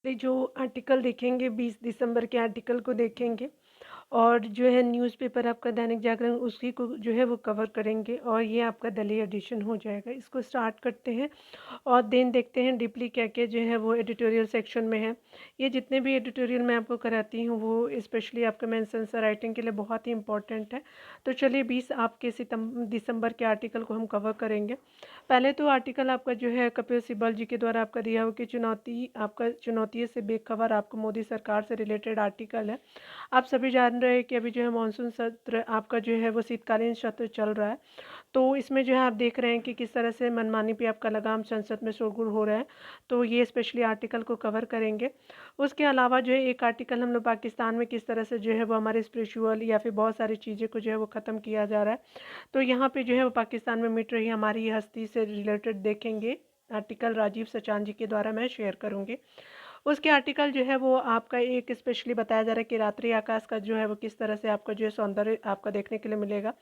पे जो आर्टिकल देखेंगे 20 दिसंबर के आर्टिकल को देखेंगे और जो है न्यूज़पेपर आपका दैनिक जागरण उसी को जो है वो कवर करेंगे और ये आपका दिल्ली एडिशन हो जाएगा। इसको स्टार्ट करते हैं और देन देखते हैं डीपली क्या-क्या जो है वो एडिटोरियल सेक्शन में है। ये जितने भी एडिटोरियल मैं आपको कराती हूँ वो स्पेशली आपका मेंशन्स राइटिंग के लिए बहुत ही इम्पोर्टेंट है। तो चलिए 20 आपके दिसंबर के आर्टिकल को हम कवर करेंगे। पहले तो आर्टिकल आपका जो है कपिल सिब्बल जी के द्वारा आपका दिया हुआ कि चुनौतियों से बेखबर आपको मोदी सरकार से रिलेटेड आर्टिकल है। आप सभी जान रहे हैं कि अभी जो है मानसून सत्र आपका जो है वो शीतकालीन सत्र चल रहा है। तो इसमें जो है आप देख रहे हैं कि किस तरह से मनमानी पे आपका लगाम संसद में शोरगुल हो रहा है। तो ये स्पेशली आर्टिकल को कवर करेंगे। उसके अलावा जो है एक आर्टिकल हम लोग पाकिस्तान में किस तरह से जो है वो हमारे स्पिरिचुअल या फिर बहुत सारी चीज़ें को जो है वो ख़त्म किया जा रहा है। तो यहाँ पे जो है वो पाकिस्तान में मिट रही हमारी हस्ती से रिलेटेड देखेंगे। आर्टिकल राजीव सचान जी के द्वारा मैं शेयर करूँगी। उसके आर्टिकल जो है वो आपका एक स्पेशली बताया जा रहा है कि रात्रि आकाश का जो है वो किस तरह से आपका जो है सौंदर्य आपका देखने के लिए मिलेगा।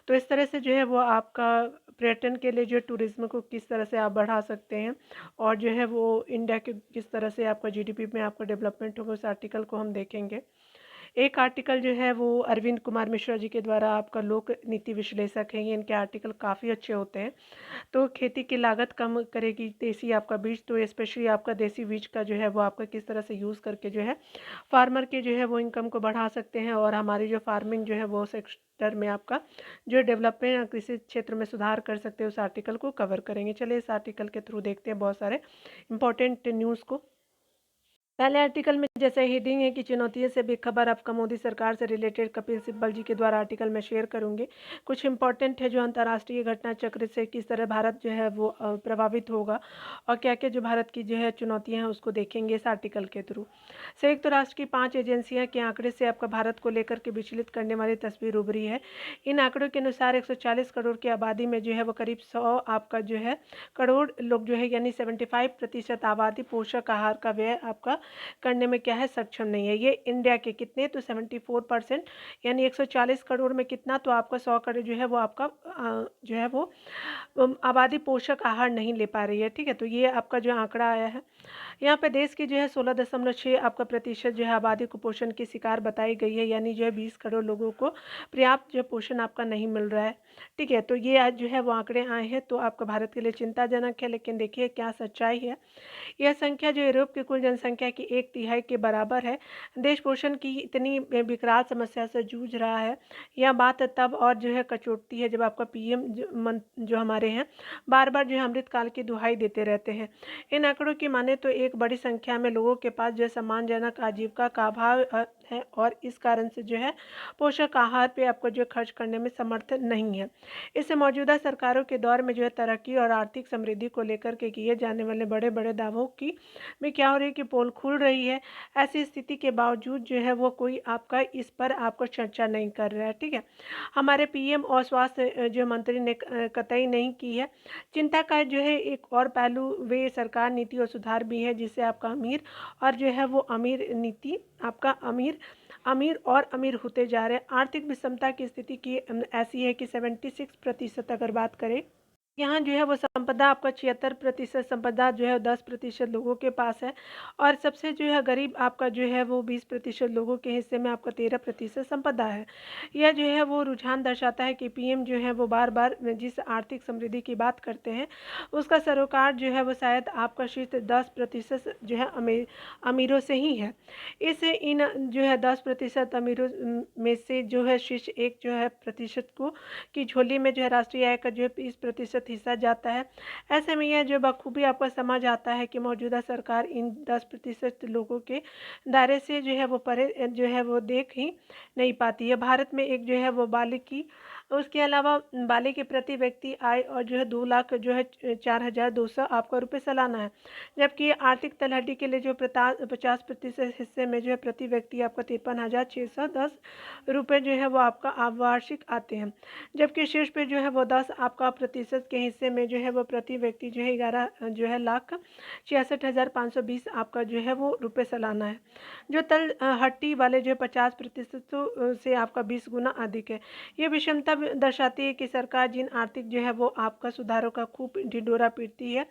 तो इस तरह से जो है वो आपका पर्यटन के लिए जो टूरिज़्म को किस तरह से आप बढ़ा सकते हैं और जो है वो इंडिया के किस तरह से आपका जीडीपी में आपका डेवलपमेंट होगा उस आर्टिकल को हम देखेंगे। एक आर्टिकल जो है वो अरविंद कुमार मिश्रा जी के द्वारा आपका लोक नीति विश्लेषक हैं, ये इनके आर्टिकल काफ़ी अच्छे होते हैं। तो खेती की लागत कम करेगी देसी आपका बीज, तो स्पेशली आपका देसी बीज का जो है वो आपका किस तरह से यूज़ करके जो है फार्मर के जो है वो इनकम को बढ़ा सकते हैं और हमारी जो फार्मिंग जो है वो सेक्टर में आपका जो डेवलपमेंट कृषि क्षेत्र में सुधार कर सकते हैं उस आर्टिकल को कवर करेंगे। चलिए इस आर्टिकल के थ्रू देखते हैं बहुत सारे इंपॉर्टेंट न्यूज़ को। पहले आर्टिकल में जैसे हेडिंग है कि चुनौतियों से बेखबर आपका मोदी सरकार से रिलेटेड कपिल सिब्बल जी के द्वारा आर्टिकल में शेयर करूंगी। कुछ इंपॉर्टेंट है जो अंतर्राष्ट्रीय घटना चक्र से किस तरह भारत जो है वो प्रभावित होगा और क्या क्या जो भारत की जो है चुनौतियां हैं उसको देखेंगे इस आर्टिकल के थ्रू। संयुक्त राष्ट्र की 5 एजेंसियां के आंकड़े से आपका भारत को लेकर के विचलित करने वाली तस्वीर उभरी है। इन आंकड़ों के अनुसार 140 करोड़ की आबादी में जो है वो करीब 100 आपका जो है करोड़ लोग जो है यानी 75% आबादी पोषक आहार का व्यय आपका करने में क्या है सक्षम नहीं है। ये इंडिया के कितने तो 74% यानी 140 करोड़ में कितना तो आपका 100 करोड़ जो है वो आपका जो है वो आबादी पोषक आहार नहीं ले पा रही है। ठीक है, तो ये आपका जो आंकड़ा आया है यहाँ पे देश की जो है 16.6 आपका प्रतिशत जो है आबादी कुपोषण की शिकार बताई गई है, यानी जो है 20 करोड़ लोगों को पर्याप्त जो है पोषण आपका नहीं मिल रहा है। ठीक है, तो ये आज जो है वो आंकड़े आए हैं तो आपका भारत के लिए चिंताजनक है, लेकिन देखिए क्या सच्चाई है। यह संख्या जो यूरोप की कुल जनसंख्या की 1/3 के बराबर है। देश पोषण की इतनी विकराल समस्या से जूझ रहा है। यह बात तब और जो है कचोटती है जब आपका पीएम जो हमारे हैं बार बार जो है अमृतकाल की दुहाई देते रहते हैं। इन आंकड़ों की माने तो एक बड़ी संख्या में लोगों के पास जो है सम्मानजनक आजीविका का अभाव है और इस कारण से जो है पोषक आहार पे आपको जो खर्च करने में समर्थ नहीं है। इससे मौजूदा सरकारों के दौर में जो है तरक्की और आर्थिक समृद्धि को लेकर के किए जाने वाले बड़े बड़े दावों की में क्या हो रही है कि पोल खुल रही है। ऐसी स्थिति के बावजूद जो है वो कोई आपका इस पर आपको चर्चा नहीं कर रहा है। ठीक है, हमारे पीएम और स्वास्थ्य जो मंत्री ने कतई नहीं की है। चिंता का जो है एक और पहलू वे सरकार नीति और सुधार भी है जिससे आपका अमीर और जो है वो अमीर नीति आपका अमीर अमीर और अमीर होते जा रहे हैं। आर्थिक विषमता की स्थिति की ऐसी है कि 76% अगर बात करें यहाँ जो है वो संपदा आपका 76% संपदा जो है 10% लोगों के पास है और सबसे जो है गरीब आपका जो है वो 20% लोगों के हिस्से में आपका 13% संपदा है। यह जो है वो रुझान दर्शाता है कि पीएम जो है वो बार बार जिस आर्थिक समृद्धि की बात करते हैं उसका सरोकार जो है वो शायद आपका शीर्ष 10% जो है अमीरों से ही है। इस इन जो है 10% अमीरों में से जो है शीर्ष 1 जो है प्रतिशत को की झोली में जो है राष्ट्रीय आय का जो है 20% हिस्सा जाता है। ऐसे में यह जो बखूबी आपको समझ आता है कि मौजूदा सरकार इन 10% लोगों के दायरे से जो है वो परे जो है वो देख ही नहीं पाती है। भारत में एक जो है वो बालिक की उसके अलावा बालिक के प्रति व्यक्ति आय और जो है 2 लाख जो है 4,200 आपका रुपये सालाना है, जबकि आर्थिक तलहटी के लिए जो 50% हिस्से में जो है प्रति व्यक्ति आपका 53,610 रुपये जो है वो आपका वार्षिक आते हैं, जबकि शीर्ष पे जो है वो 10 आपका प्रतिशत के हिस्से में जो है वो प्रति व्यक्ति जो है 11 जो है लाख 66,520 आपका जो है वो रुपये सालाना है। जो तल हट्टी वाले जो 50% से आपका 20 गुना अधिक है। ये विषमता सब दर्शाती है कि सरकार जिन आर्थिक जो है वो आपका सुधारों का खूब ढिंढोरा पीटती है,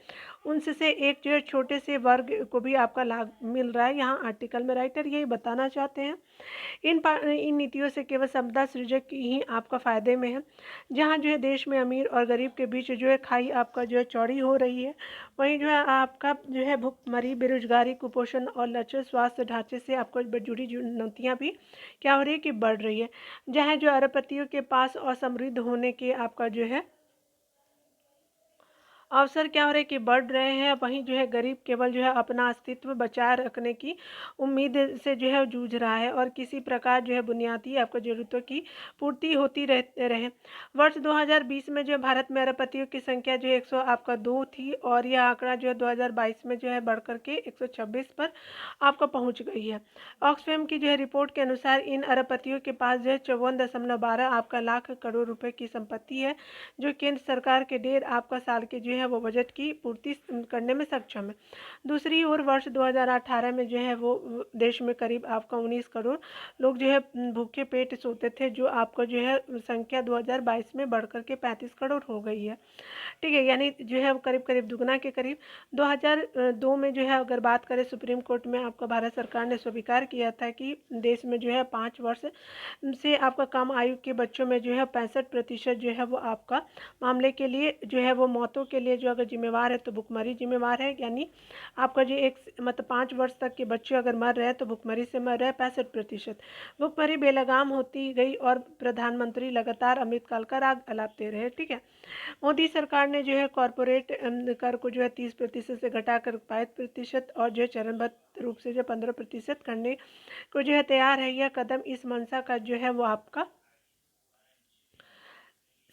उनसे से एक जो है छोटे से वर्ग को भी आपका लाभ मिल रहा है। यहाँ आर्टिकल में राइटर यही बताना चाहते हैं। इन नीतियों से केवल संपदा सृजक ही आपका फ़ायदे में है। जहाँ जो है देश में अमीर और गरीब के बीच जो है खाई आपका जो है चौड़ी हो रही है, वहीं जो है आपका जो है भुखमरी, बेरोजगारी, कुपोषण और लचर स्वास्थ्य ढांचे से आपको जुड़ी चुनौतियाँ भी क्या हो रही है कि बढ़ रही है। जहाँ जो अरबपतियों के पास और समृद्ध होने के आपका जो है अवसर क्या हो रहे हैं कि बढ़ रहे हैं, वहीं जो है गरीब केवल जो है अपना अस्तित्व बचाए रखने की उम्मीद से जो है जूझ रहा है और किसी प्रकार जो है बुनियादी आपको ज़रूरतों की पूर्ति होती रहे। वर्ष 2020 में जो है भारत में अरबपतियों की संख्या जो है 100 आपका 2 थी और यह आंकड़ा जो है 2022 में जो है बढ़ करके 126 पर आपका पहुंच गई है। ऑक्सफैम की जो है रिपोर्ट के अनुसार इन अरबपतियों के पास जो है 54.12 आपका लाख करोड़ रुपए की संपत्ति है, जो केंद्र सरकार के 1.5 आपका साल के जो है वो बजट की पूर्ति करने में सक्षम है। दूसरी ओर वर्ष 2018 में जो है वो देश में करीब आपका 19 करोड़ लोग जो है भूखे पेट सोते थे, जो आपका जो है संख्या 2022 में बढ़कर के 35 करोड़ हो गई है। ठीक है, यानी जो है करीब करीब दुगना के करीब। 2002 में जो है अगर बात करें, सुप्रीम कोर्ट में आपका भारत सरकार ने स्वीकार किया था कि देश में जो है 5 वर्ष से आपका कम आयु के बच्चों में जो है 65% जो है वो आपका मामले के लिए जो है वो मौतों के लिए जो अगर जिम्मेवार है तो भुखमरी जिम्मेवार है। यानी आपका जो एक मतलब 5 वर्ष तक के बच्चे अगर मर रहे हैं तो भुखमरी से मर रहे हैं 65%। भुखमरी बेलगाम होती गई और प्रधानमंत्री लगातार अमृतकाल का राग अलापते रहे। ठीक है, मोदी सरकार ने जो है कॉरपोरेट कर को जो है 30% से घटाकर 5% और जो है चरणबद्ध रूप से जो 15% करने को जो है तैयार है। यह कदम इस मंशा का जो है वो आपका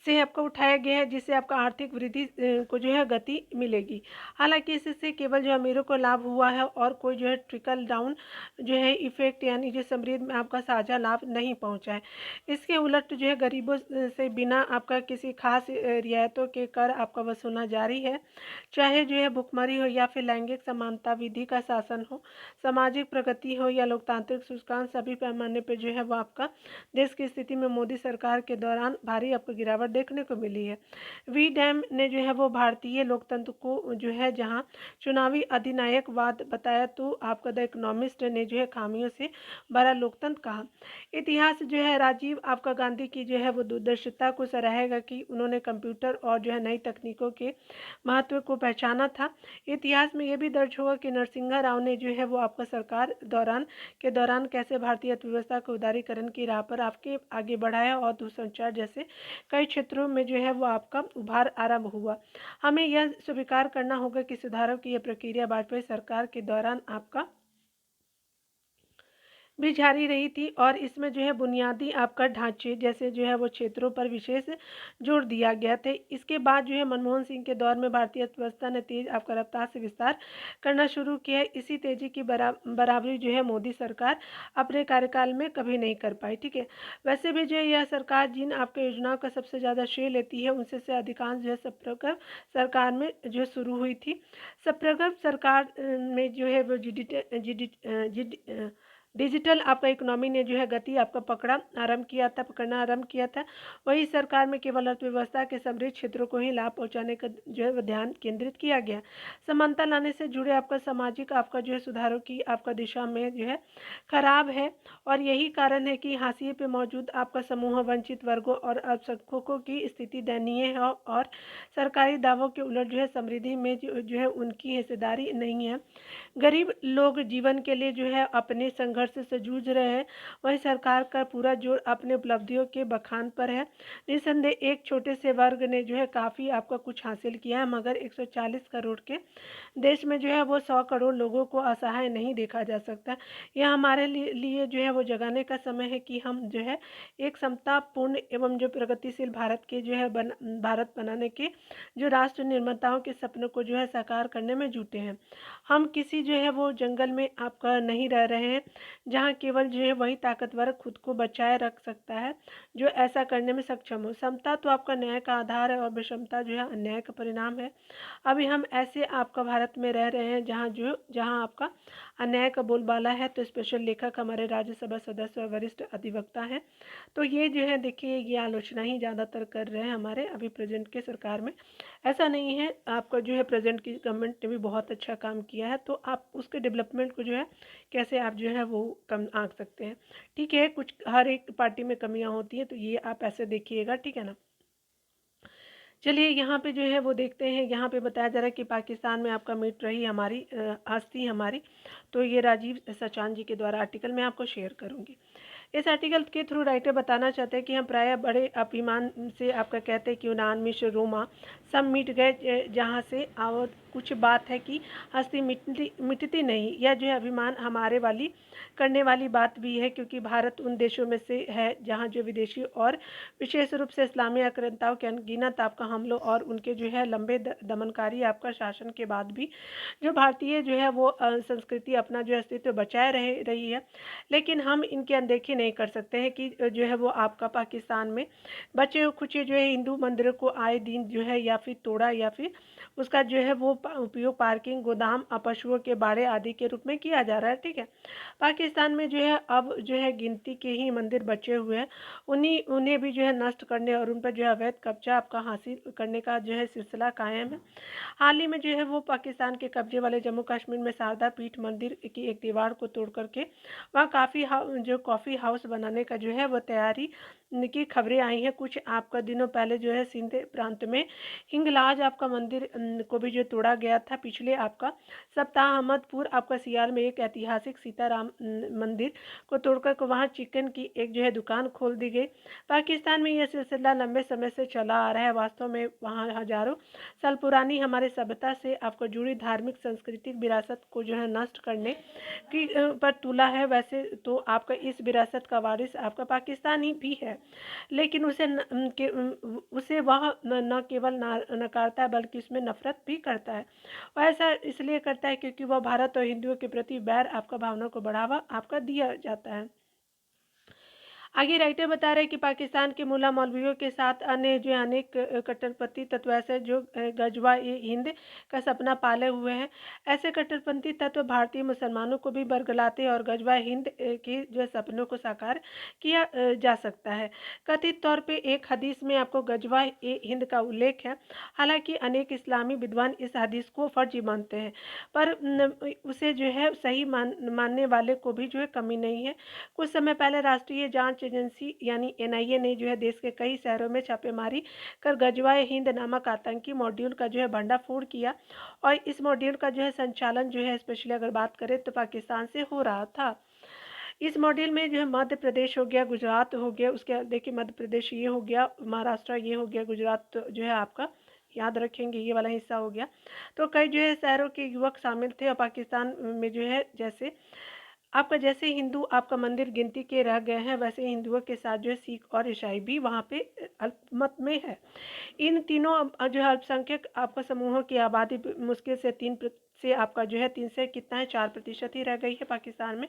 से आपका उठाया गया है, जिससे आपका आर्थिक वृद्धि को जो है गति मिलेगी। हालांकि इससे केवल जो अमीरों को लाभ हुआ है और कोई जो है ट्रिकल डाउन जो है इफेक्ट यानी जो समृद्ध में आपका साझा लाभ नहीं पहुंचा है। इसके उलट जो है गरीबों से बिना आपका किसी खास रियायतों के कर आपका वसूलना जारी है। चाहे जो है भुखमरी हो या फिर लैंगिक समानता, विधि का शासन हो, सामाजिक प्रगति हो या लोकतांत्रिक सूचकांक, सभी पैमाने पर जो है वो आपका देश की स्थिति में मोदी सरकार के दौरान भारी आपको गिरावट देखने को मिली है। वी डैम ने जो है वो भारतीय लोकतंत्र को जो है जहां चुनावी अधिनायकवाद बताया, तो आपका द इकोनॉमिस्ट ने जो है खामियों से भरा लोकतंत्र कहा। इतिहास जो है राजीव आपका गांधी की जो है वो दूरदर्शिता को सराहेगा कि उन्होंने कंप्यूटर और जो है नई तकनीकों के महत्व को पहचाना था। इतिहास में यह भी दर्ज होगा कि नरसिंहा राव ने जो है वो आपका सरकार दौरान कैसे भारतीय अर्थव्यवस्था को उदारीकरण की राह पर आपके आगे बढ़ाया और दूरसंचार जैसे कई क्षेत्रों में जो है वो आपका उभार आरंभ हुआ। हमें यह स्वीकार करना होगा कि सुधारों की यह प्रक्रिया वाजपेयी सरकार के दौरान आपका भी जारी रही थी और इसमें जो है बुनियादी आपका ढांचे जैसे जो है वो क्षेत्रों पर विशेष जोर दिया गया था। इसके बाद जो है मनमोहन सिंह के दौर में भारतीय अर्थव्यवस्था ने तेज आपका रफ्तार से विस्तार करना शुरू किया। इसी तेजी की बराबरी जो है मोदी सरकार अपने कार्यकाल में कभी नहीं कर पाई। ठीक है, वैसे भी जो है यह सरकार जिन आपके योजनाओं का सबसे ज़्यादा श्रेय लेती है, उनसे से अधिकांश जो है सप्रगव सरकार में जो शुरू हुई थी। सप्रगव सरकार में जो है वो डिजिटल आपका इकोनॉमी ने जो है गति आपका पकड़ना आरंभ किया था। वही सरकार में केवल अर्थव्यवस्था के समृद्ध क्षेत्रों को ही लाभ पहुंचाने का जो है ध्यान केंद्रित किया गया। समानता लाने से जुड़े आपका सामाजिक आपका जो है सुधारों की आपका दिशा में जो है खराब है और यही कारण है कि हाशिए पे मौजूद आपका समूह वंचित वर्गों और अल्पसंख्यकों की स्थिति दयनीय है और सरकारी दावों के उलट जो है समृद्धि में जो है उनकी हिस्सेदारी नहीं है। गरीब लोग जीवन के लिए जो है अपने संघर्ष से जूझ रहे हैं, वहीं सरकार का पूरा जोर अपने उपलब्धियों के बखान पर है। निस्संदेह एक छोटे से वर्ग ने जो है काफ़ी आपका कुछ हासिल किया है, मगर 140 करोड़ के देश में जो है वो 100 करोड़ लोगों को असहाय नहीं देखा जा सकता। यह हमारे लिए जो है वो जगाने का समय है कि हम जो है एक समतापूर्ण एवं जो प्रगतिशील भारत के जो है भारत बनाने के जो राष्ट्र निर्माताओं के सपनों को जो है साकार करने में जुटे हैं। हम किसी जो है वो जंगल में आपका नहीं रह रहे हैं जहाँ केवल जो है वही ताकतवर खुद को बचाए रख सकता है जो ऐसा करने में सक्षम हो। समता तो आपका न्याय का आधार है और विषमता जो है अन्याय का परिणाम है। अभी हम ऐसे आपका भारत में रह रहे हैं जहाँ आपका अन्याय का बोलबाला है। तो स्पेशल लेखक हमारे राज्यसभा सदस्य और वरिष्ठ अधिवक्ता हैं। तो ये जो है देखिए ये आलोचना ही ज़्यादातर कर रहे हैं हमारे अभी प्रेजेंट के सरकार में। ऐसा नहीं है, आपका जो है प्रेजेंट की गवर्नमेंट ने भी बहुत अच्छा काम किया है, तो आप उसके डेवलपमेंट को जो है कैसे आप जो है वो कम आंक सकते हैं। ठीक है, कुछ हर एक पार्टी में कमियां होती हैं, तो ये आप ऐसे देखिएगा, ठीक है ना। चलिए यहाँ पे जो है वो देखते हैं, यहाँ पे बताया जा रहा है कि पाकिस्तान में आपका मीट रही हमारी हस्ती हमारी। तो ये राजीव सचान जी के द्वारा आर्टिकल मैं आपको शेयर करूँगी। इस आर्टिकल के थ्रू राइटर बताना चाहते हैं कि हम प्रायः बड़े अभिमान से आपका कहते हैं कि यूनान, मिस्र, रोमा सब मिट गए, जहाँ से और कुछ बात है कि हस्ती मिटती नहीं। यह जो है अभिमान हमारे वाली करने वाली बात भी है, क्योंकि भारत उन देशों में से है जहाँ जो विदेशी और विशेष रूप से इस्लामी आक्रांताओं के अनगिनत आपका हमलों और उनके जो है लंबे दमनकारी आपका शासन के बाद भी जो भारतीय जो है वो संस्कृति अपना जो अस्तित्व बचाए रही है। लेकिन हम इनकी अनदेखी नहीं कर सकते हैं कि जो है वो आपका पाकिस्तान में बचे खुचे जो है हिंदू मंदिरों को आए दिन जो है या फिर तोड़ा या फिर उसका जो है वो उपयोग पार्किंग, गोदाम, पशुओं के बाड़े आदि के रूप में किया जा रहा है। ठीक है, पाकिस्तान में जो है अब जो है गिनती के ही मंदिर बचे हुए हैं, उन्हें भी जो है नष्ट करने और उन पर जो है अवैध कब्जा आपका हासिल करने का जो है सिलसिला कायम है। हाल ही में जो है वो पाकिस्तान के कब्जे वाले जम्मू कश्मीर में शारदा पीठ मंदिर की एक दीवार को तोड़ करके वहाँ जो कॉफ़ी हाउस बनाने का जो है वो तैयारी की खबरें आई हैं। कुछ आपका दिनों पहले जो है सिंध प्रांत में हिंगलाज आपका मंदिर को भी जो तोड़ा गया था। पिछले आपका सप्ताह अहमदपुर आपका सियाल में एक ऐतिहासिक सीताराम मंदिर को तोड़कर को वहाँ चिकन की एक जो है दुकान खोल दी गई। पाकिस्तान में यह सिलसिला लंबे समय से चला आ रहा है। वास्तव में वहाँ हजारों साल पुरानी हमारे सभ्यता से आपको जुड़ी धार्मिक सांस्कृतिक विरासत को जो है नष्ट करने की पर तुला है। वैसे तो आपका इस विरासत का वारिस आपका पाकिस्तानी भी है, लेकिन उसे वह न केवल नकारता है बल्कि उसमें नफरत भी करता है। और ऐसा इसलिए करता है क्योंकि वह भारत और हिंदुओं के प्रति बैर आपका भावना को बढ़ावा आपका दिया जाता है। आगे राइटर बता रहे हैं कि पाकिस्तान के मुल्ला मौलवियों के साथ अन्य जो अनेक कट्टरपंथी तत्व ऐसे जो गजवा ए हिंद का सपना पाले हुए हैं। ऐसे कट्टरपंथी तत्व भारतीय मुसलमानों को भी बरगलाते और गजवा हिंद के जो सपनों को साकार किया जा सकता है। कथित तौर पे एक हदीस में आपको गजवा ए हिंद का उल्लेख है। हालांकि अनेक इस्लामी विद्वान इस हदीस को फर्जी मानते हैं, पर उसे जो है सही मानने वाले को भी जो है कमी नहीं है। कुछ समय पहले राष्ट्रीय जांच एजेंसी यानी एनआईए ने जो है देश के कई शहरों में छापेमारी कर गजवाए हिंद नामक आतंकी मॉड्यूल का जो है भंडाफोड़ किया। और इस मॉड्यूल का जो है संचालन जो है स्पेशली अगर बात करें तो पाकिस्तान से हो रहा था। इस मॉड्यूल में जो है मध्य प्रदेश हो गया, गुजरात हो गया, उसके देखिए मध्य प्रदेश ये हो गया, महाराष्ट्र ये हो गया, गुजरात जो है आपका याद रखेंगे ये वाला हिस्सा हो गया। तो कई जो है शहरों के युवक शामिल थे और पाकिस्तान में जो है जैसे हिंदू आपका मंदिर गिनती के रह गए हैं, वैसे हिंदुओं के साथ जो है सिख और ईसाई भी वहाँ पे अल्पमत में है। इन तीनों जो है अल्पसंख्यक आपका समूहों की आबादी मुश्किल से से आपका जो है 3 से कितना है 4% ही रह गई है पाकिस्तान में।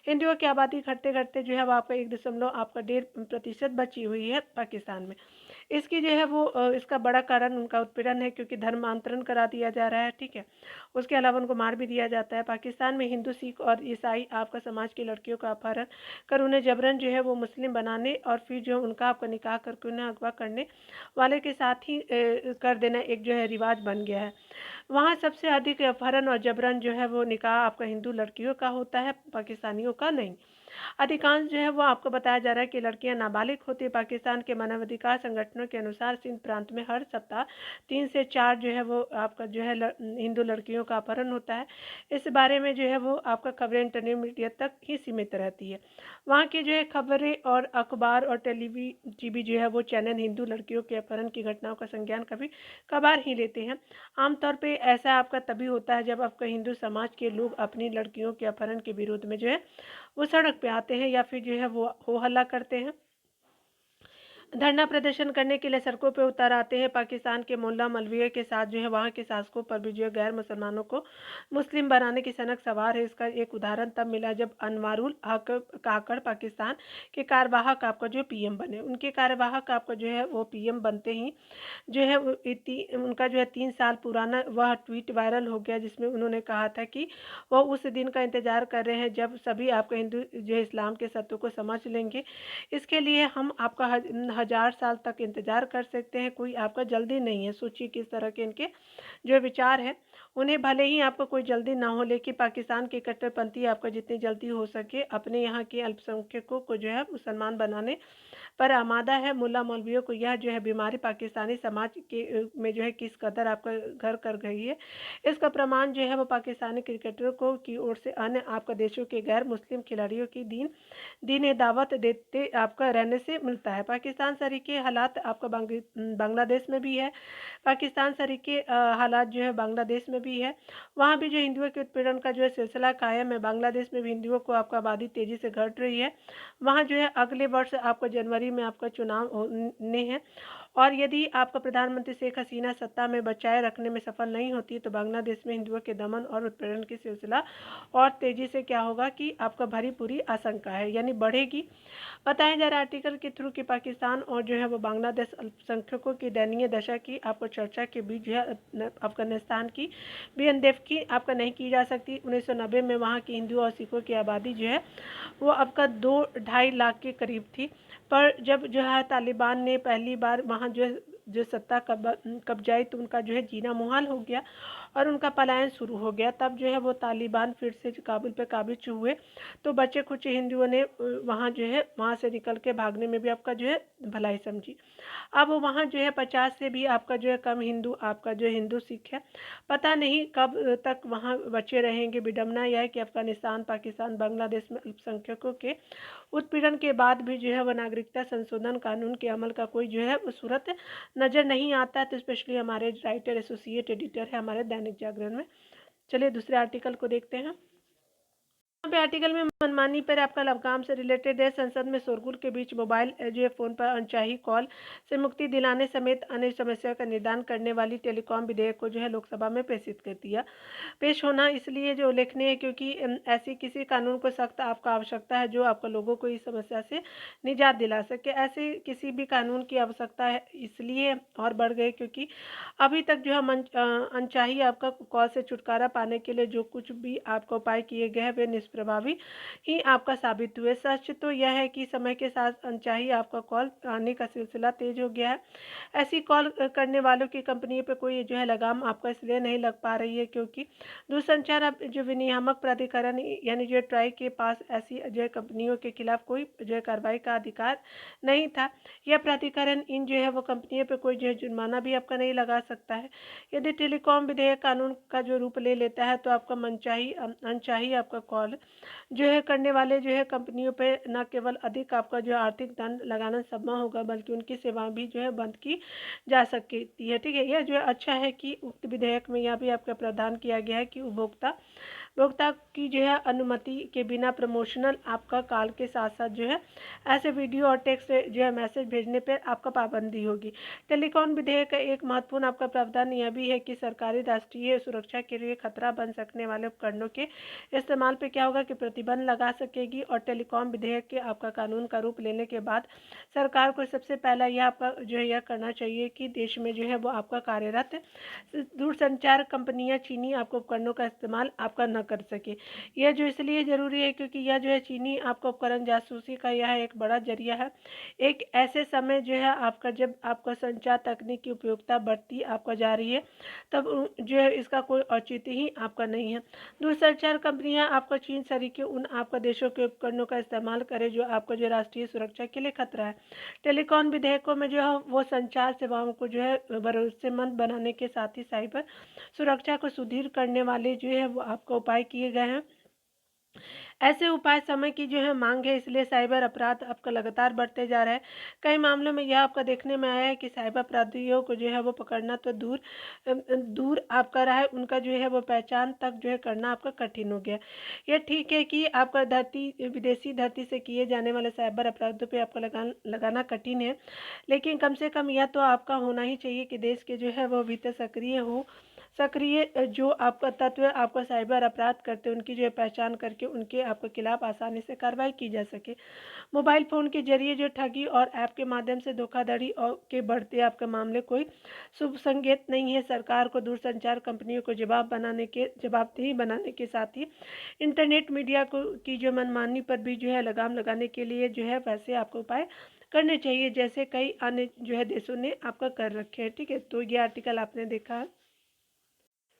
हिंदुओं की आबादी घटते घटते जो है वो आपका 1.1% बची हुई है पाकिस्तान में। इसकी जो है वो इसका बड़ा कारण उनका उत्पीड़न है, क्योंकि धर्मांतरण करा दिया जा रहा है। ठीक है, उसके अलावा उनको मार भी दिया जाता है। पाकिस्तान में हिंदू, सिख और ईसाई आपका समाज की लड़कियों का अपहरण कर उन्हें जबरन जो है वो मुस्लिम बनाने और फिर जो उनका आपका निकाह करके उन्हें अगवा करने वाले के साथ ही कर देना एक जो है रिवाज बन गया है। वहाँ सबसे अधिक अपहरण और जबरन जो है वो निकाह आपका हिंदू लड़कियों का होता है, पाकिस्तानियों का नहीं। अधिकांश जो है वो आपको बताया जा रहा है कि लड़कियां नाबालिग होती है। पाकिस्तान के मानवाधिकार संगठनों के अनुसार सिंध प्रांत में हर सप्ताह 3 से 4 जो है वो आपका जो है हिंदू लड़कियों का अपहरण होता है। इस बारे में जो है वो आपका खबरें इंटरनेट मीडिया तक ही सीमित रहती है। वहाँ की जो है खबरें और अखबार और टीवी जो है वो चैनल हिंदू लड़कियों के अपहरण की घटनाओं का संज्ञान कभी कभार ही लेते हैं। आमतौर पर ऐसा आपका तभी होता है जब आपका हिंदू समाज के लोग अपनी लड़कियों के अपहरण के विरोध में जो है वो सड़क पे आते हैं या फिर जो है वो हो हल्ला करते हैं। धरना प्रदर्शन करने के लिए सड़कों पे उतर आते हैं। पाकिस्तान के मुल्ला मौलवियों के साथ जो है वहाँ के शासकों पर भी जो है गैर मुसलमानों को मुस्लिम बनाने की सनक सवार है। इसका एक उदाहरण तब मिला जब अनवारुल हक काकड़ पाकिस्तान के कार्यवाहक आपका जो पीएम बने। उनके कार्यवाहक आपका जो है वो पीएम बनते ही जो है उनका जो है 3 साल पुराना वह ट्वीट वायरल हो गया, जिसमें उन्होंने कहा था कि वो उस दिन का इंतज़ार कर रहे हैं जब सभी आपके हिंदू जो है इस्लाम के सत्य को समझ लेंगे। इसके लिए हम आपका 1000 साल तक इंतज़ार कर सकते हैं, कोई आपका जल्दी नहीं है। सोचिए किस तरह के इनके जो विचार हैं। उन्हें भले ही आपको कोई जल्दी ना हो, लेकिन पाकिस्तान के कट्टरपंथी आपका जितनी जल्दी हो सके अपने यहाँ के अल्पसंख्यकों को जो है मुसलमान बनाने पर आमादा है। मुल्ला मौलवियों को यह जो है बीमारी पाकिस्तानी समाज के में जो है किस कदर आपका घर कर गई है, इसका प्रमाण जो है वो पाकिस्तानी क्रिकेटरों को की ओर से अन्य आपका देशों के गैर मुस्लिम खिलाड़ियों की दीन दावत देते आपका रहने से मिलता है। पाकिस्तान सरीके हालात आपका बांग्लादेश में भी है। पाकिस्तान सरीके हालात जो है बांग्लादेश में भी है। वहाँ भी जो हिंदुओं के उत्पीड़न का जो है सिलसिला कायम है। बांग्लादेश में भी हिंदुओं को आपका आबादी तेज़ी से घट रही है। वहाँ जो है अगले वर्ष आपका जनवरी में आपका चुनाव होने हैं, और यदि आपका प्रधानमंत्री शेख हसीना सत्ता में बचाए रखने में सफल नहीं होती तो बांग्लादेश में हिंदुओं के दमन और उत्पीड़न की सिलसिला और तेज़ी से क्या होगा कि आपका भरी पूरी आशंका है, यानी बढ़ेगी। बताया जा रहा आर्टिकल के थ्रू कि पाकिस्तान और जो है वो बांग्लादेश अल्पसंख्यकों की दयनीय दशा की आपको चर्चा के बीच जो है अफगानिस्तान की भी अनदेखी आपका नहीं की जा सकती। 1990 में वहाँ की हिंदू और सिखों की आबादी जो है वो आपका 2-2.5 लाख के करीब थी। पर जब जो है तालिबान ने पहली बार वहाँ जो सत्ता कब्जाई तो उनका जो है जीना मुहाल हो गया और उनका पलायन शुरू हो गया। तब जो है वो तालिबान फिर से काबुल पे काबिज हुए तो बचे कुछ हिंदुओं ने वहाँ जो है वहाँ से निकल के भागने में भी आपका जो है भलाई समझी। अब वहाँ जो है 50 से भी आपका जो है कम हिंदू आपका जो हिंदू सिख है। पता नहीं कब तक वहाँ बचे रहेंगे। विडम्बना यह है कि अफगानिस्तान पाकिस्तान बांग्लादेश में अल्पसंख्यकों के उत्पीड़न के बाद भी जो है वह नागरिकता संशोधन कानून के अमल का कोई जो है वो सूरत नज़र नहीं आता। तो स्पेशली हमारे राइटर एसोसिएट एडिटर है हमारे दैनिक जागरण में। चलिए दूसरे आर्टिकल को देखते हैं। यहाँ पे आर्टिकल में मनमानी पर आपका लवकाम से रिलेटेड है। संसद में शोरगुल के बीच मोबाइल जो है फ़ोन पर अनचाही कॉल से मुक्ति दिलाने समेत अन्य समस्या का निदान करने वाली टेलीकॉम विधेयक को जो है लोकसभा में प्रेषित कर दिया। पेश होना इसलिए जो उल्लेखनीय है क्योंकि ऐसी किसी कानून को सख्त आपका आवश्यकता है जो आपका लोगों को इस समस्या से निजात दिला सके। ऐसे किसी भी कानून की आवश्यकता है इसलिए और बढ़ गई क्योंकि अभी तक जो है अनचाही आपका कॉल से छुटकारा पाने के लिए जो कुछ भी आपका उपाय किए गए हैं वे निष्प्रभावी ही आपका साबित हुए। सच तो यह है कि समय के साथ अनचाही आपका कॉल आने का सिलसिला तेज हो गया है। ऐसी कॉल करने वालों की कंपनी पे कोई जो है लगाम आपका इसलिए नहीं लग पा रही है क्योंकि दूरसंचार अब जो विनियामक प्राधिकरण यानी जो ट्राई के पास ऐसी जो है कंपनियों के खिलाफ कोई जो है कार्रवाई का अधिकार नहीं था। यह प्राधिकरण इन जो है वो कंपनियों पे कोई जो है जुर्माना भी आपका नहीं लगा सकता है। यदि टेलीकॉम विधेयक कानून का जो रूप ले लेता है तो आपका मनचाही अनचाही आपका कॉल जो है करने वाले जो है कंपनियों पे न केवल अधिक आपका जो आर्थिक दंड लगाना संभव होगा बल्कि उनकी सेवाएं भी जो है बंद की जा सकती है। ठीक है, यह जो है अच्छा है कि उक्त विधेयक में यह भी आपका प्रावधान किया गया है कि उपभोक्ता की जो है अनुमति के बिना प्रमोशनल आपका कॉल के साथ साथ जो है ऐसे वीडियो और टेक्स्ट जो है मैसेज भेजने पर आपका पाबंदी होगी। टेलीकॉम विधेयक का एक महत्वपूर्ण आपका प्रावधान यह भी है कि सरकारी राष्ट्रीय सुरक्षा के लिए खतरा बन सकने वाले उपकरणों के इस्तेमाल पे क्या होगा कि प्रतिबंध लगा सकेगी। और टेलीकॉम विधेयक के आपका कानून का रूप लेने के बाद सरकार को सबसे पहला यह आपका जो है यह करना चाहिए कि देश में जो है वो आपका कार्यरत दूरसंचार कंपनियां चीनी आपको उपकरणों का इस्तेमाल आपका न कर सके। यह जो इसलिए ज़रूरी है क्योंकि यह जो है चीनी आपका उपकरण जासूसी का यह एक बड़ा जरिया है। एक ऐसे समय जो है आपका जब आपका संचार तकनीक की उपयोगिता बढ़ती आपका जा रही है तब जो है इसका कोई औचित्य ही आपका नहीं है। दूरसंचार कंपनियां आपका चीन सरीके उन आपका देशों के उपकरणों का इस्तेमाल करें जो आपका जो राष्ट्रीय सुरक्षा के लिए खतरा है। टेलीकॉम विधेयकों में जो है वो संचार सेवाओं को जो है भरोसेमंद बनाने के साथ ही साइबर सुरक्षा को सुदृढ़ करने वाले जो है वो आपका उपाय किए गए हैं। ऐसे उपाय समय की जो है मांग है, इसलिए साइबर अपराध आपका लगातार बढ़ते जा रहा है। कई मामलों में यह आपका देखने में आया है कि साइबर अपराधियों को जो है वो पकड़ना तो दूर आपका रहा है, उनका जो है वो पहचान तक जो है करना आपका कठिन हो गया। यह ठीक है कि आपका विदेशी धरती से किए जाने वाले साइबर अपराधों पे आपका लगाना कठिन है, लेकिन कम से कम यह तो आपका होना ही चाहिए कि देश के जो है वो भीतर सक्रिय जो आपका तत्व आपका साइबर अपराध करते हैं, उनकी जो है पहचान करके उनके आपके खिलाफ आसानी से कार्रवाई की जा सके। मोबाइल फ़ोन के ज़रिए जो ठगी और ऐप के माध्यम से धोखाधड़ी और के बढ़ते आपके मामले कोई शुभ संकेत नहीं है। सरकार को दूरसंचार कंपनियों को जवाबदेही बनाने के साथ ही इंटरनेट मीडिया को की जो मनमानी पर भी जो है लगाम लगाने के लिए जो है वैसे आपको उपाय करने चाहिए, जैसे कई अन्य जो है देशों ने आपका कर रखे हैं। ठीक है, तो ये आर्टिकल आपने देखा है।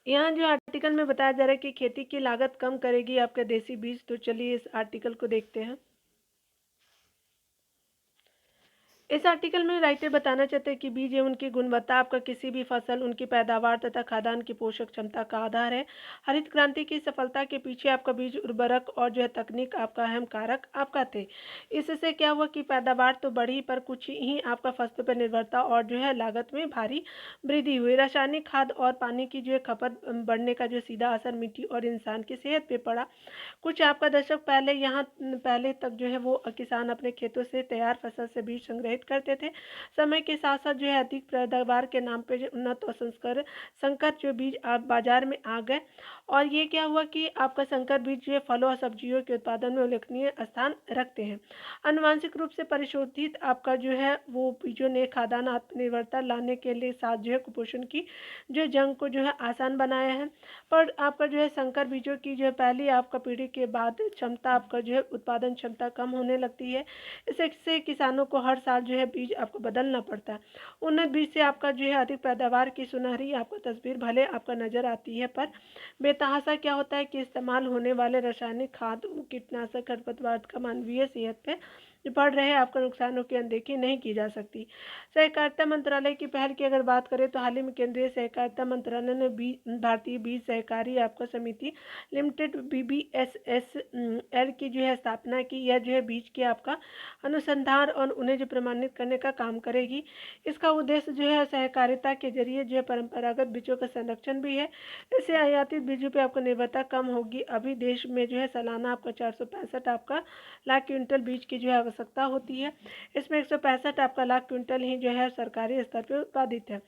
यहाँ जो आर्टिकल में बताया जा रहा है कि खेती की लागत कम करेगी आपके देसी बीज, तो चलिए इस आर्टिकल को देखते हैं। इस आर्टिकल में राइटर बताना चाहते हैं कि बीज एवं उनकी गुणवत्ता आपका किसी भी फसल, उनकी पैदावार तथा खाद्यान्न की पोषक क्षमता का आधार है। हरित क्रांति की सफलता के पीछे आपका बीज उर्वरक और जो है तकनीक आपका अहम कारक आपका थे। इससे क्या हुआ कि पैदावार तो बढ़ी, पर कुछ ही आपका फसल पर निर्भरता और जो है लागत में भारी वृद्धि हुई। रासायनिक खाद और पानी की जो है खपत बढ़ने का जो सीधा असर मिट्टी और इंसान की सेहत पे पड़ा। कुछ आपका दशक पहले तक जो है वो किसान अपने खेतों से तैयार फसल से बीज संग्रहित करते थे। समय के साथ साथ जो है अधिक पैदावार के नाम पे जो उन्नत और संकर जो बीज आप बाजार में आ गए, और ये क्या हुआ कि आपका संकर बीज जो है फलों और सब्जियों के उत्पादन में उल्लेखनीय स्थान रखते हैं। आनुवांशिक रूप से परिशोधित आपका जो है वो बीजों ने खाद्यान्न आत्मनिर्भरता लाने के लिए साथ जो है कुपोषण की जो जंग को जो है आसान बनाया है। पर आपका जो है संकर बीजों की जो है पहली आपका पीढ़ी के बाद क्षमता आपका जो है उत्पादन क्षमता कम होने लगती है। इससे किसानों को हर साल जो है बीज आपको बदलना पड़ता है। उन्नत बीज से आपका जो है अधिक पैदावार की सुनहरी आपको तस्वीर भले आपका नजर आती है, पर बेतहाशा क्या होता है कि इस्तेमाल होने वाले रासायनिक खाद, कीटनाशक, खरपतवार का मानवीय सेहत पे जो बढ़ रहे आपका नुकसानों की अनदेखी नहीं की जा सकती। सहकारिता मंत्रालय की पहल की अगर बात करें तो हाल ही में केंद्रीय सहकारिता मंत्रालय ने भारतीय बीज सहकारी आपका समिति लिमिटेड BBSSL की जो है स्थापना की। यह जो है बीज के आपका अनुसंधान और उन्हें जो प्रमाणित करने का काम करेगी। इसका उद्देश्य जो है सहकारिता के जरिए जो है परंपरागत बीजों का संरक्षण भी है। इससे आयातित बीजों पे आपको निर्भरता कम होगी। अभी देश में जो है सालाना आपका 465 आपका लाख क्विंटल बीज की जो है आवश्यकता होती है। इसमें 165 आपका लाख क्विंटल ही जो है सरकारी स्तर पर उत्पादित है।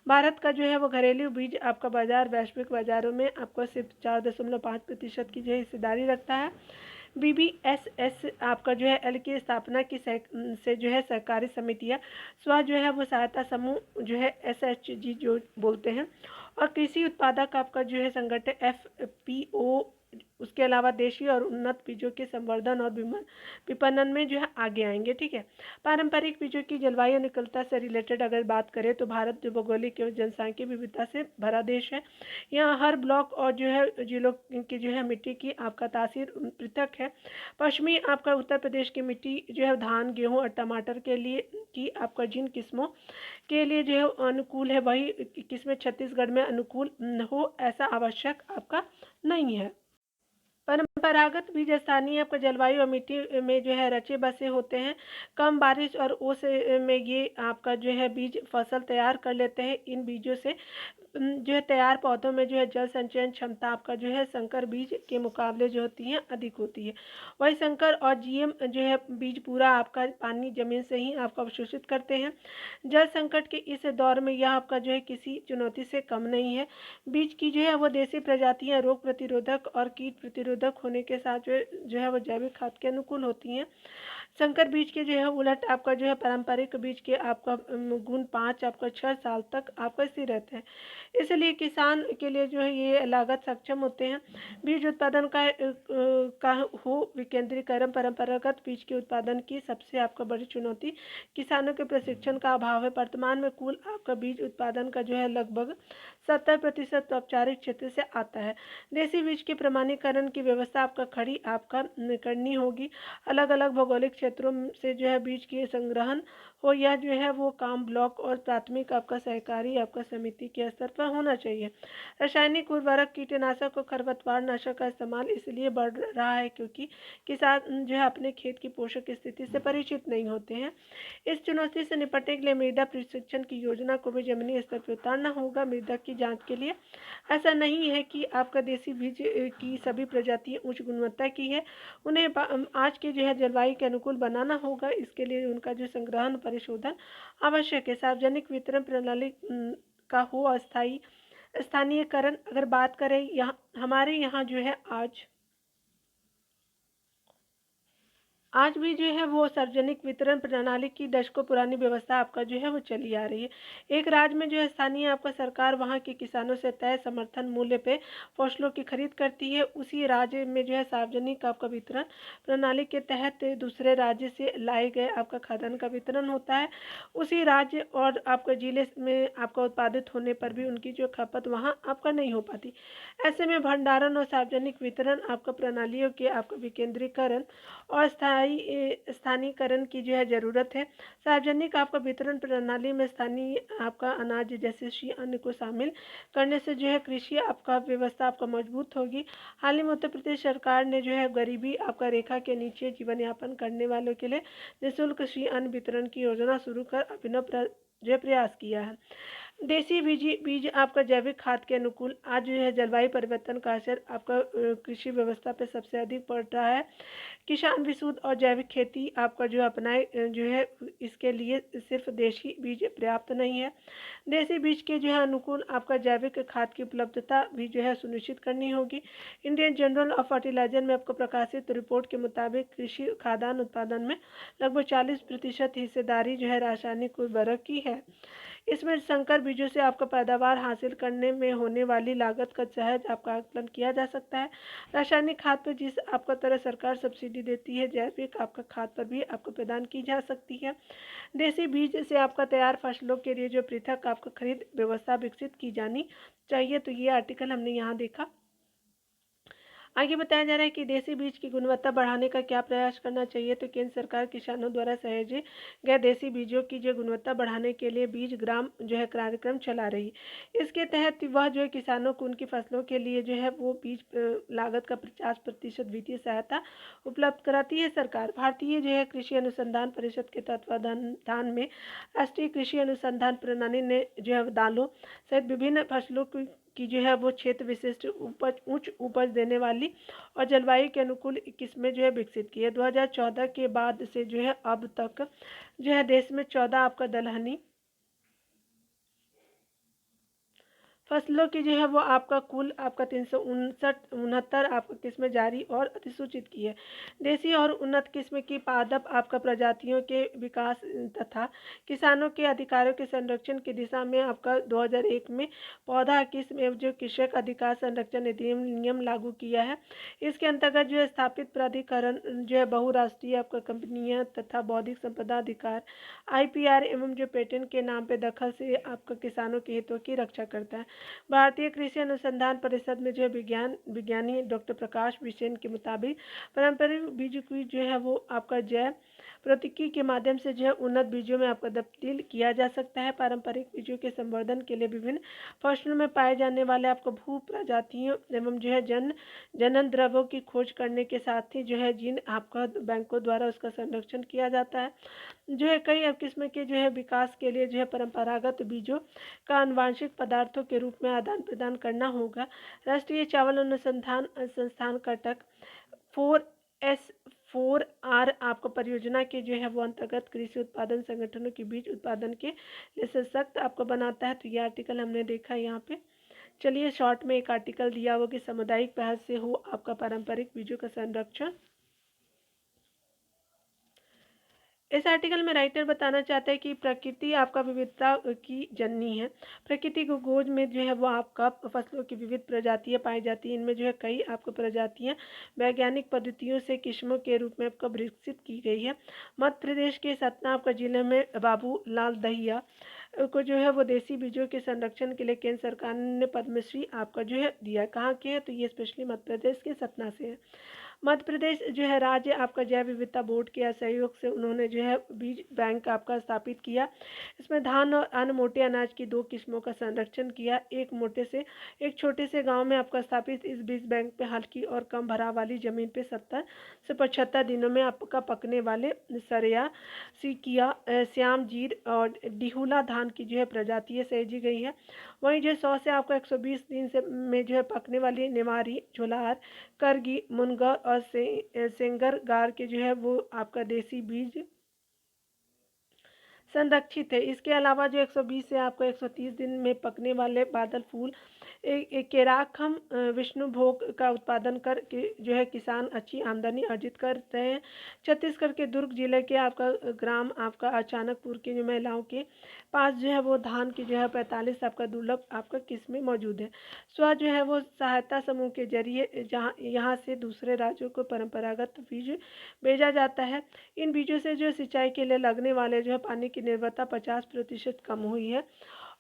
भारत का जो है वो घरेलू बीज आपका बाजार वैश्विक बाजारों में आपको सिर्फ 4.5% की जो है हिस्सेदारी रखता है। BBSS आपका जो है एल की स्थापना की से जो है सहकारी समितियाँ स्व जो है वो सहायता समूह जो है SHG जो बोलते हैं, और कृषि उत्पादक आपका जो है संगठन FPO, उसके अलावा देशी और उन्नत बीजों के संवर्धन और विपणन में जो है आगे आएंगे। ठीक है, पारंपरिक बीजों की जलवायु अनुकूलता से रिलेटेड अगर बात करें तो भारत जो भौगोलिक एवं जनसांख्यिकीय विविधता से भरा देश है। यहाँ हर ब्लॉक और जो है जिलों की जो है मिट्टी की आपका तासीर पृथक है। पश्चिमी आपका उत्तर प्रदेश की मिट्टी जो है धान, गेहूँ और टमाटर के लिए की आपका जिन किस्मों के लिए जो है अनुकूल है, वही किस्में छत्तीसगढ़ में अनुकूल हो ऐसा आवश्यक आपका नहीं है। परंपरागत बीज स्थानीय आपका जलवायु और मिट्टी में जो है रचे बसे होते हैं। कम बारिश और ओस में ये आपका जो है बीज फसल तैयार कर लेते हैं। इन बीजों से जो है तैयार पौधों में जो है जल संचयन क्षमता आपका जो है संकर बीज के मुकाबले जो होती है अधिक होती है। वही संकर और GM जो है बीज पूरा आपका पानी जमीन से ही आपका अवशोषित करते हैं। जल संकट के इस दौर में यह आपका जो है किसी चुनौती से कम नहीं है। बीज की जो है वो देसी प्रजातियां रोग प्रतिरोधक और कीट प्रतिरोधक होने के साथ जो है वो जैविक खाद के अनुकूल होती हैं। संकर बीज के जो है उलट आपका जो है पारंपरिक बीज के आपका गुण 5 आपका 6 साल तक आपका स्थिर रहते हैं। इसलिए किसान के लिए जो है ये लागत सक्षम होते हैं। बीज उत्पादन का हो विकेंद्रीकरण। परंपरागत बीज के उत्पादन की सबसे आपका बड़ी चुनौती किसानों के प्रशिक्षण का अभाव है। वर्तमान में कुल आपका बीज उत्पादन का जो है लगभग 70% औपचारिक क्षेत्र से आता है। देसी बीज के प्रमाणीकरण की व्यवस्था आपका खड़ी आपका करनी होगी। अलग अलग भौगोलिक क्षेत्रों से जो है बीज की संग्रहण हो, या जो है वो काम ब्लॉक और प्राथमिक आपका सहकारी आपका समिति के स्तर पर होना चाहिए। रासायनिक उर्वरक, कीटनाशक और खरपतवार नाशक का इस्तेमाल इसलिए बढ़ रहा है क्योंकि किसान जो है अपने खेत की पोषक स्थिति से परिचित नहीं होते हैं। इस चुनौती से निपटने के लिए मृदा प्रशिक्षण की योजना को भी जमीनी स्तर पर उतारना होगा। मृदा की जांच के लिए ऐसा नहीं है कि आपका देसी बीज की सभी प्रजातियां उच्च गुणवत्ता की है, उन्हें आज के जो है जलवायु के अनुकूल बनाना होगा। इसके लिए उनका जो संग्रहण परिशोधन आवश्यक है। सार्वजनिक वितरण प्रणाली का हो अस्थायी स्थानीयकरण। अगर बात करें यहाँ हमारे यहाँ जो है आज भी जो है वो सार्वजनिक वितरण प्रणाली की दशकों पुरानी व्यवस्था आपका जो है वो चली आ रही है। एक राज्य में जो है स्थानीय आपका सरकार वहाँ के किसानों से तय समर्थन मूल्य पे फसलों की खरीद करती है। उसी राज्य में जो है सार्वजनिक आपका वितरण प्रणाली के तहत दूसरे राज्य से लाए गए आपका खाद्यान्न का वितरण होता है। उसी राज्य और आपका जिले में आपका उत्पादित होने पर भी उनकी जो खपत वहाँ आपका नहीं हो पाती। ऐसे में भंडारण और सार्वजनिक वितरण आपका प्रणालियों के आपका विकेंद्रीकरण और स्थानीयकरण की जो है ज़रूरत है। सार्वजनिक आपका वितरण प्रणाली में स्थानीय आपका अनाज जैसे कृषि अन्न को शामिल करने से जो है कृषि आपका व्यवस्था आपका मजबूत होगी। हाल ही में उत्तर प्रदेश सरकार ने जो है गरीबी आपका रेखा के नीचे जीवन यापन करने वालों के लिए निःशुल्क कृषि अन्न वितरण की योजना शुरू कर अभिनव जो प्रयास किया है। देसी बीज आपका जैविक खाद के अनुकूल। आज जो है जलवायु परिवर्तन का असर आपका कृषि व्यवस्था पे सबसे अधिक पड़ रहा है। किसान विशुद्ध और जैविक खेती आपका जो अपनाए जो है इसके लिए सिर्फ देशी बीज पर्याप्त नहीं है। देसी बीज के जो है अनुकूल आपका जैविक खाद की उपलब्धता भी जो है सुनिश्चित करनी होगी। इंडियन जर्नल ऑफ फर्टिलाइजर में आपको प्रकाशित रिपोर्ट के मुताबिक कृषि खाद्यान्न उत्पादन में लगभग 40% हिस्सेदारी जो है रासायनिक उर्वरक की है। इसमें संकर बीजों से आपका पैदावार हासिल करने में होने वाली लागत का सहज आपका आकलन किया जा सकता है। रासायनिक खाद पर जिस आपका तरह सरकार सब्सिडी देती है, जैविक आपका खाद पर भी आपको प्रदान की जा सकती है। देसी बीज से आपका तैयार फसलों के लिए जो पृथक आपका खरीद व्यवस्था विकसित की जानी चाहिए। तो ये आर्टिकल हमने यहाँ देखा। आगे बताया जा रहा है कि देसी बीज की गुणवत्ता बढ़ाने का क्या प्रयास करना चाहिए। तो केंद्र सरकार किसानों द्वारा सहेजे गए देसी बीजों की जो गुणवत्ता बढ़ाने के लिए बीज ग्राम जो है कार्यक्रम चला रही है। इसके तहत वह जो है किसानों को उनकी फसलों के लिए जो है वो बीज लागत का 50% वित्तीय सहायता उपलब्ध कराती है सरकार। भारतीय जो है कृषि अनुसंधान परिषद के तत्वाधान में राष्ट्रीय कृषि अनुसंधान प्रणाली ने जो है दालों सहित विभिन्न फसलों की जो है वो क्षेत्र विशिष्ट उपज उच्च उपज देने वाली और जलवायु के अनुकूल किस्में जो है विकसित की है। 2014 के बाद से जो है अब तक जो है देश में 14 आपका दलहनी फसलों की जो है वो आपका कुल आपका 369 आपका किस्में जारी और अधिसूचित की है। देसी और उन्नत किस्म की पादप आपका प्रजातियों के विकास तथा किसानों के अधिकारों के संरक्षण की दिशा में आपका 2001 में पौधा किस्म एवं जो कृषक अधिकार संरक्षण अधिनियम लागू किया है। इसके अंतर्गत जो है स्थापित प्राधिकरण जो है बहुराष्ट्रीय आपका कंपनियां तथा बौद्धिक संपदा अधिकार IPR एवं जो पेटेंट के नाम पे दखल से आपका किसानों के हितों की रक्षा करता है। भारतीय कृषि अनुसंधान परिषद में जो विज्ञानी डॉक्टर प्रकाश बिसेन के मुताबिक पारंपरिक बीज की जो है वो आपका जैव प्रौद्योगिकी के माध्यम से जो है उन्नत बीजों में आपका तब्दील किया जा सकता है। पारंपरिक बीजों के संवर्धन के लिए विभिन्न फसलों में पाए जाने वाले आपको भू प्रजातियों एवं जो है जनन द्रव्यों की खोज करने के साथ ही जो है जिन आपका बैंकों द्वारा उसका संरक्षण किया जाता है। जो है कई किस्म के जो है विकास के लिए जो है परंपरागत बीजों का आनुवांशिक पदार्थों के रूप में आदान प्रदान करना होगा। राष्ट्रीय चावल अनुसंधान संस्थान कटक 4S4R आपको परियोजना के जो है वो अंतर्गत कृषि उत्पादन संगठनों के बीज उत्पादन के लिए सशक्त आपको बनाता है। तो ये आर्टिकल हमने देखा यहाँ पे। चलिए शॉर्ट में एक आर्टिकल दिया हुआ कि सामुदायिक पहल से हो आपका पारंपरिक बीजों का संरक्षण। इस आर्टिकल में राइटर बताना चाहता है कि प्रकृति आपका विविधता की जननी है। प्रकृति को गोद में जो है वो आपका फसलों की विविध प्रजातियां पाई जाती हैं। इनमें जो है कई आपको प्रजातियां वैज्ञानिक पद्धतियों से किस्मों के रूप में आपका विकसित की गई है। मध्य प्रदेश के सतना आपका जिले में बाबू लाल दहिया को जो है वो देसी बीजों के संरक्षण के लिए केंद्र सरकार ने पद्मश्री आपका जो है दिया। कहाँ के है तो ये स्पेशली मध्य प्रदेश के सतना से है। मध्य प्रदेश जो है राज्य आपका जैव विविधता बोर्ड के सहयोग से उन्होंने जो है बीज बैंक आपका स्थापित किया। इसमें धान और अन्य मोटे अनाज की 2 किस्मों का संरक्षण किया। एक छोटे से गांव में आपका स्थापित इस बीज बैंक पे हल्की और कम भराव वाली जमीन पे 70 से 75 दिनों में आपका पकने वाले सरेया, सिकिया, श्याम जीर और डिहुला धान की जो है प्रजातियां सहेजी गई है। वहीं जो 100 से आपका 120 दिन से में जो है पकने वाली निमारी, झोलार, करगी, मुनगर और सेंगर गार के जो है वो आपका देसी बीज संरक्षित है। इसके अलावा जो 120 से आपको 130 दिन में पकने वाले बादल फूल, केराखम, विष्णुभोग का उत्पादन करके जो है किसान अच्छी आमदनी अर्जित कर रहे हैं। छत्तीसगढ़ के दुर्ग जिले के आपका ग्राम आपका अचानकपुर की जो महिलाओं के पास जो है वो धान की जो है 45 आपका दुर्लभ आपका किस्में मौजूद है। जो है वो सहायता समूह के जरिए जहाँ यहाँ से दूसरे राज्यों को परंपरागत बीज भेजा जाता है। इन बीजों से जो सिंचाई के लिए लगने वाले जो है पानी की निर्भरता 50% कम हुई है।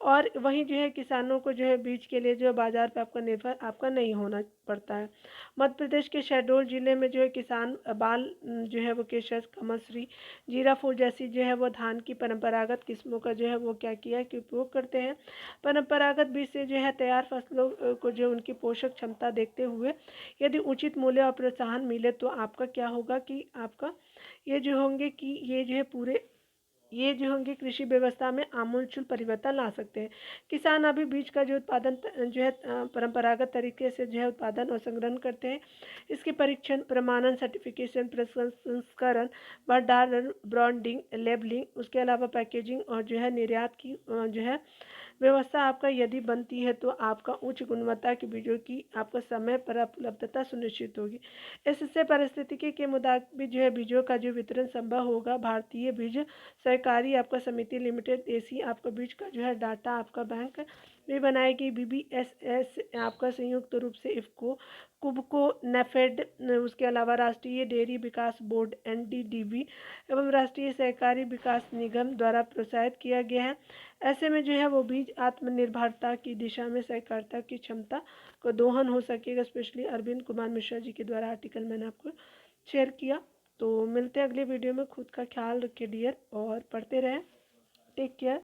और वहीं जो है किसानों को जो है बीज के लिए जो है बाजार पर आपका निर्भर आपका नहीं होना पड़ता है। मध्य प्रदेश के शहडोल जिले में जो है किसान बाल जो है वो केशर, कमलश्री, जीराफुल जैसी जो है वो धान की परंपरागत किस्मों का जो है वो क्या किया है कि उपयोग करते हैं। परंपरागत बीज से जो है तैयार फसलों को जो उनकी पोषक क्षमता देखते हुए यदि उचित मूल्य और प्रोत्साहन मिले तो आपका क्या होगा कि आपका ये जो होंगे कृषि व्यवस्था में आमूलचूल परिवर्तन ला सकते हैं। किसान अभी बीज का जो उत्पादन जो है परंपरागत तरीके से जो है उत्पादन और संग्रहण करते हैं। इसके परीक्षण, प्रमाणन, सर्टिफिकेशन, प्रसंस्करण, भंडारण, ब्रांडिंग, लेबलिंग, उसके अलावा पैकेजिंग और जो है निर्यात की जो है व्यवस्था आपका यदि बनती है तो आपका उच्च गुणवत्ता के बीजों की आपका समय पर उपलब्धता सुनिश्चित होगी। इससे पारिस्थितिकी के मुताबिक जो है बीजों का जो वितरण संभव होगा। भारतीय बीज सहकारी आपका समिति लिमिटेड देसी आपका बीज का जो है डाटा आपका बैंक भी बनाएगी। BBSS आपका संयुक्त रूप से इफ्को, कुबको, नेफेड, उसके अलावा राष्ट्रीय डेयरी विकास बोर्ड NDDB एवं राष्ट्रीय सहकारी विकास निगम द्वारा प्रोत्साहित किया गया है। ऐसे में जो है वो बीज आत्मनिर्भरता की दिशा में सहकारिता की क्षमता को दोहन हो सकेगा। स्पेशली अरविंद कुमार मिश्रा जी के द्वारा आर्टिकल मैंने आपको शेयर किया। तो मिलते हैं अगले वीडियो में। खुद का ख्याल रखिए डियर और पढ़ते रहें। Take care.